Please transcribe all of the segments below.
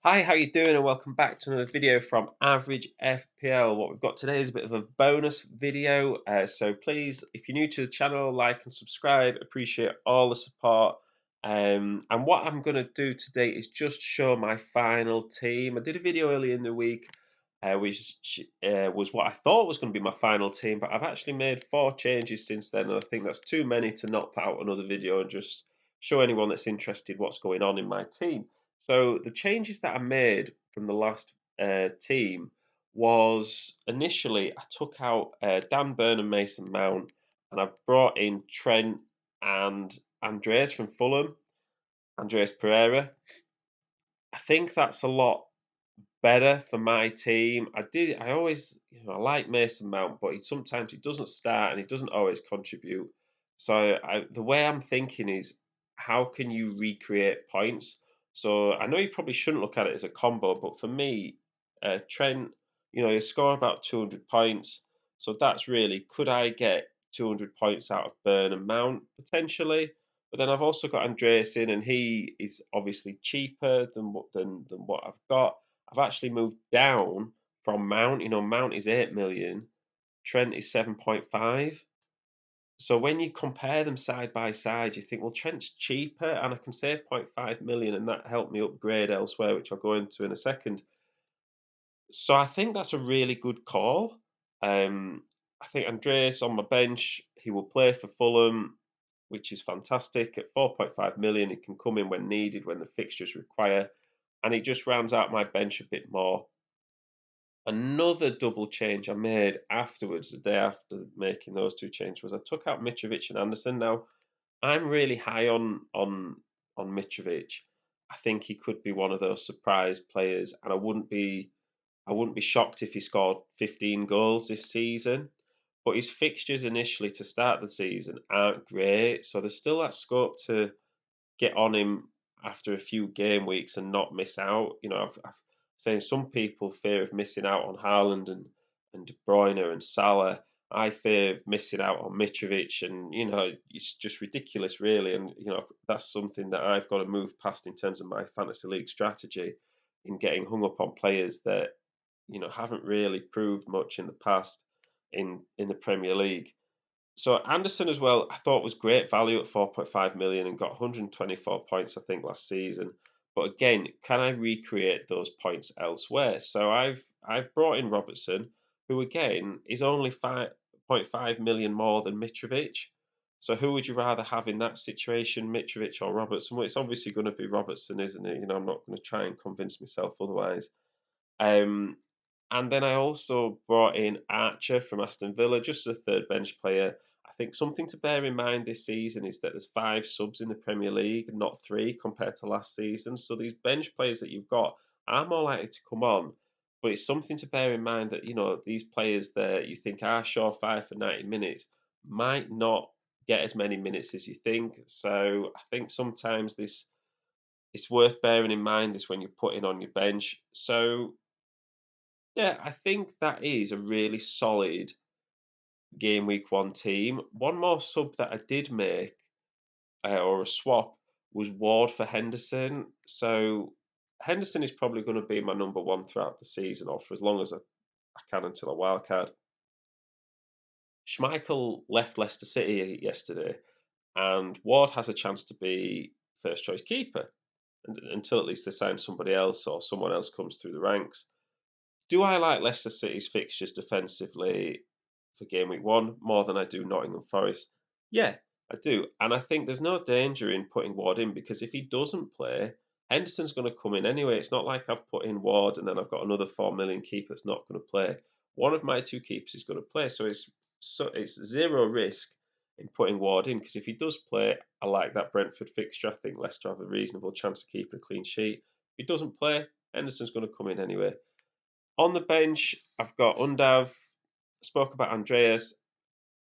Hi, how you doing? And welcome back to another video from Average FPL. What we've got today is a bit of a bonus video. So please, if you're new to the channel, like and subscribe. Appreciate all the support. And what I'm going to do today is just show my final team. I did a video earlier in the week, which was what I thought was going to be my final team, but I've actually made 4 changes since then, and I think that's too many to not put out another video and just show anyone that's interested what's going on in my team. So the changes that I made from the last team was initially I took out Dan Burn and Mason Mount, and I've brought in Trent and Andreas from Fulham, Andreas Pereira. I think that's a lot better for my team. I always, I like Mason Mount, but sometimes he doesn't start and he doesn't always contribute. So the way I'm thinking is, how can you recreate points? So I know you probably shouldn't look at it as a combo, but for me, Trent, you score about 200 points. So that's really, could I get 200 points out of Burn and Mount potentially? But then I've also got Andreas in, and he is obviously cheaper than what I've got. I've actually moved down from Mount. Mount is 8 million, Trent is 7.5. So when you compare them side by side, you think, well, Trent's cheaper and I can save zero point 0.5 million, and that helped me upgrade elsewhere, which I'll go into in a second. So I think that's a really good call. I think Andreas on my bench, he will play for Fulham, which is fantastic. At 4.5 million, he can come in when needed, when the fixtures require, and he just rounds out my bench a bit more. Another double change I made afterwards, the day after making those two changes, was I took out Mitrovic and Anderson. Now, I'm really high on Mitrovic. I think he could be one of those surprise players, and I wouldn't be shocked if he scored 15 goals this season. But his fixtures initially to start the season aren't great, so there's still that scope to get on him after a few game weeks and not miss out. I've saying some people fear of missing out on Haaland and De Bruyne and Salah. I fear of missing out on Mitrovic, and it's just ridiculous, really. And that's something that I've got to move past in terms of my fantasy league strategy, in getting hung up on players that haven't really proved much in the past in the Premier League. So Anderson as well, I thought was great value at 4.5 million and got 124 points, I think, last season. But again, can I recreate those points elsewhere? So I've brought in Robertson, who again is only 5.5 million more than Mitrovic. So who would you rather have in that situation, Mitrovic or Robertson? Well, it's obviously going to be Robertson, isn't it? I'm not going to try and convince myself otherwise. Um, and then I also brought in Archer from Aston Villa, just as a third bench player. I think something to bear in mind this season is that there's 5 subs in the Premier League, not 3 compared to last season. So these bench players that you've got are more likely to come on. But it's something to bear in mind that, these players that you think are surefire for 90 minutes might not get as many minutes as you think. So I think sometimes it's worth bearing in mind this when you're putting on your bench. So yeah, I think that is a really solid game week 1 team. One more sub that I did make, or a swap, was Ward for Henderson. So Henderson is probably going to be my number one throughout the season, or for as long as I can until a wild card. Schmeichel left Leicester City yesterday, and Ward has a chance to be first choice keeper until at least they sign somebody else or someone else comes through the ranks. Do I like Leicester City's fixtures defensively for game week 1 more than I do Nottingham Forest? Yeah, I do. And I think there's no danger in putting Ward in, because if he doesn't play, Henderson's going to come in anyway. It's not like I've put in Ward and then I've got another 4 million keeper that's not going to play. One of my 2 keepers is going to play. So it's zero risk in putting Ward in, because if he does play, I like that Brentford fixture. I think Leicester have a reasonable chance of keeping a clean sheet. If he doesn't play, Henderson's going to come in anyway. On the bench, I've got Undav. Spoke about Andreas.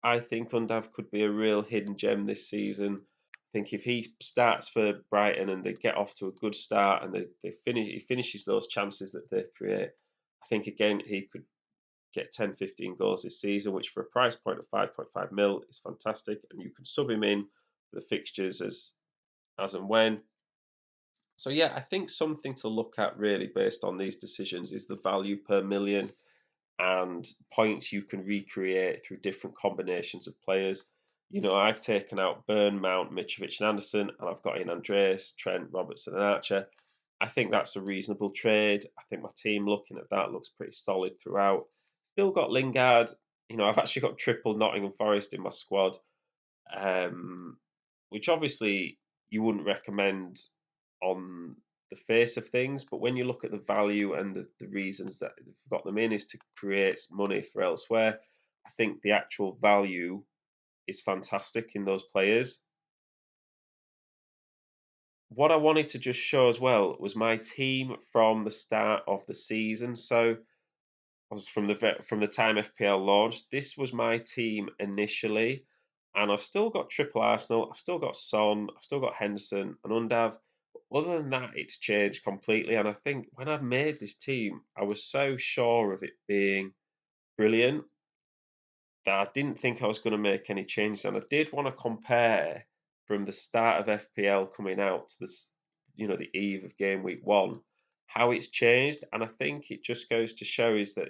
I think Undav could be a real hidden gem this season. I think if he starts for Brighton and they get off to a good start and he finishes those chances that they create, I think again he could get 10, 15 goals this season, which for a price point of 5.5 mil is fantastic. And you can sub him in for the fixtures as and when. So yeah, I think something to look at really based on these decisions is the value per million and points you can recreate through different combinations of players. I've taken out Burn, Mount, Mitrovic, and Anderson, and I've got in Andreas, Trent, Robertson, and Archer. I think that's a reasonable trade. I think my team looking at that looks pretty solid throughout. Still got Lingard. I've actually got triple Nottingham Forest in my squad, um, which obviously you wouldn't recommend on the face of things, but when you look at the value and the reasons that they've got them in is to create money for elsewhere, I think the actual value is fantastic in those players. What I wanted to just show as well was my team from the start of the season. So was from from the time FPL launched. This was my team initially, and I've still got triple Arsenal. I've still got Son. I've still got Henderson and Undav. Other than that, it's changed completely. And I think when I made this team, I was so sure of it being brilliant that I didn't think I was going to make any changes. And I did want to compare from the start of FPL coming out to the eve of game week one, how it's changed. And I think it just goes to show is that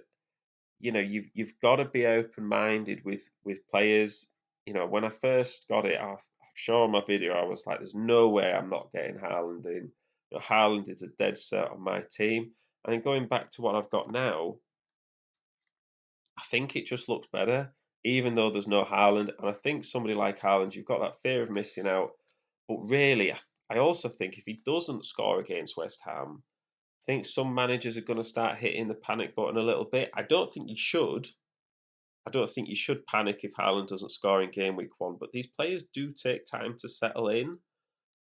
you've got to be open minded with players. When I first got it, I'm sure on my video I was like, "There's no way I'm not getting Haaland in." Haaland is a dead set on my team. And then going back to what I've got now, I think it just looks better, even though there's no Haaland. And I think somebody like Haaland, you've got that fear of missing out. But really, I also think if he doesn't score against West Ham, I think some managers are going to start hitting the panic button a little bit. I don't think you should. I don't think you should panic if Haaland doesn't score in game week one, but these players do take time to settle in,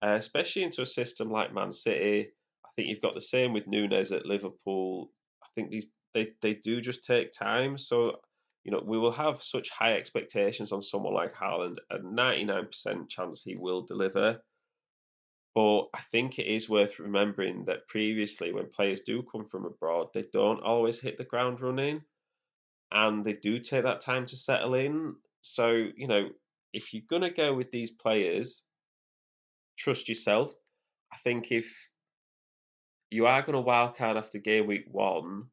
especially into a system like Man City. I think you've got the same with Nunes at Liverpool. I think they do just take time. So, we will have such high expectations on someone like Haaland, a 99% chance he will deliver. But I think it is worth remembering that previously, when players do come from abroad, they don't always hit the ground running and they do take that time to settle in. So, if you're going to go with these players, trust yourself. I think if you are going to wildcard after game week one,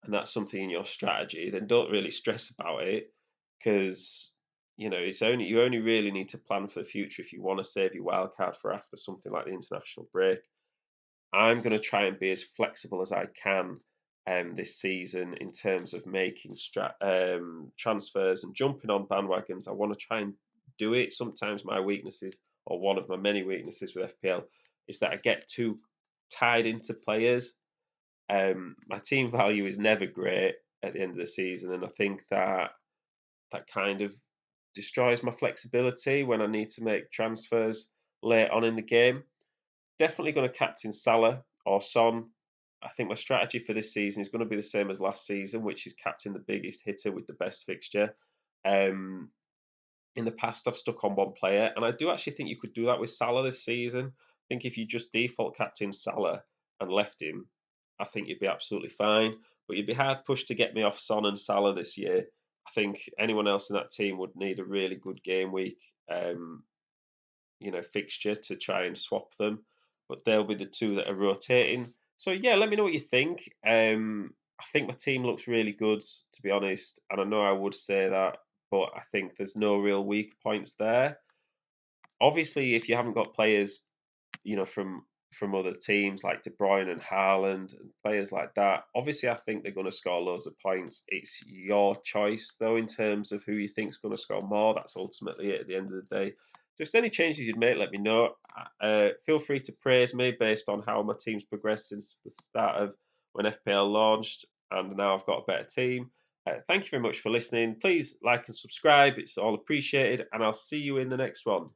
and that's something in your strategy, then don't really stress about it because you only really need to plan for the future if you want to save your wildcard for after something like the international break. I'm going to try and be as flexible as I can this season in terms of making transfers and jumping on bandwagons. I want to try and do it. Sometimes my weaknesses, or one of my many weaknesses with FPL, is that I get too tied into players. My team value is never great at the end of the season, and I think that kind of destroys my flexibility when I need to make transfers late on in the game. Definitely going to captain Salah or Son. I think my strategy for this season is going to be the same as last season, which is captain the biggest hitter with the best fixture. Um, in the past, I've stuck on one player, and I do actually think you could do that with Salah this season. I think if you just default captain Salah and left him, I think you'd be absolutely fine. But you'd be hard pushed to get me off Son and Salah this year. I think anyone else in that team would need a really good game week. Fixture to try and swap them. But they'll be the two that are rotating. So yeah, let me know what you think. I think my team looks really good, to be honest, and I know I would say that, but I think there's no real weak points there. Obviously, if you haven't got players from other teams like De Bruyne and Haaland and players like that. Obviously, I think they're going to score loads of points. It's your choice, though, in terms of who you think's going to score more. That's ultimately it at the end of the day. So, if there's any changes you'd make, let me know. Feel free to praise me based on how my team's progressed since the start of when FPL launched, and now I've got a better team. Thank you very much for listening. Please like and subscribe; it's all appreciated, and I'll see you in the next one.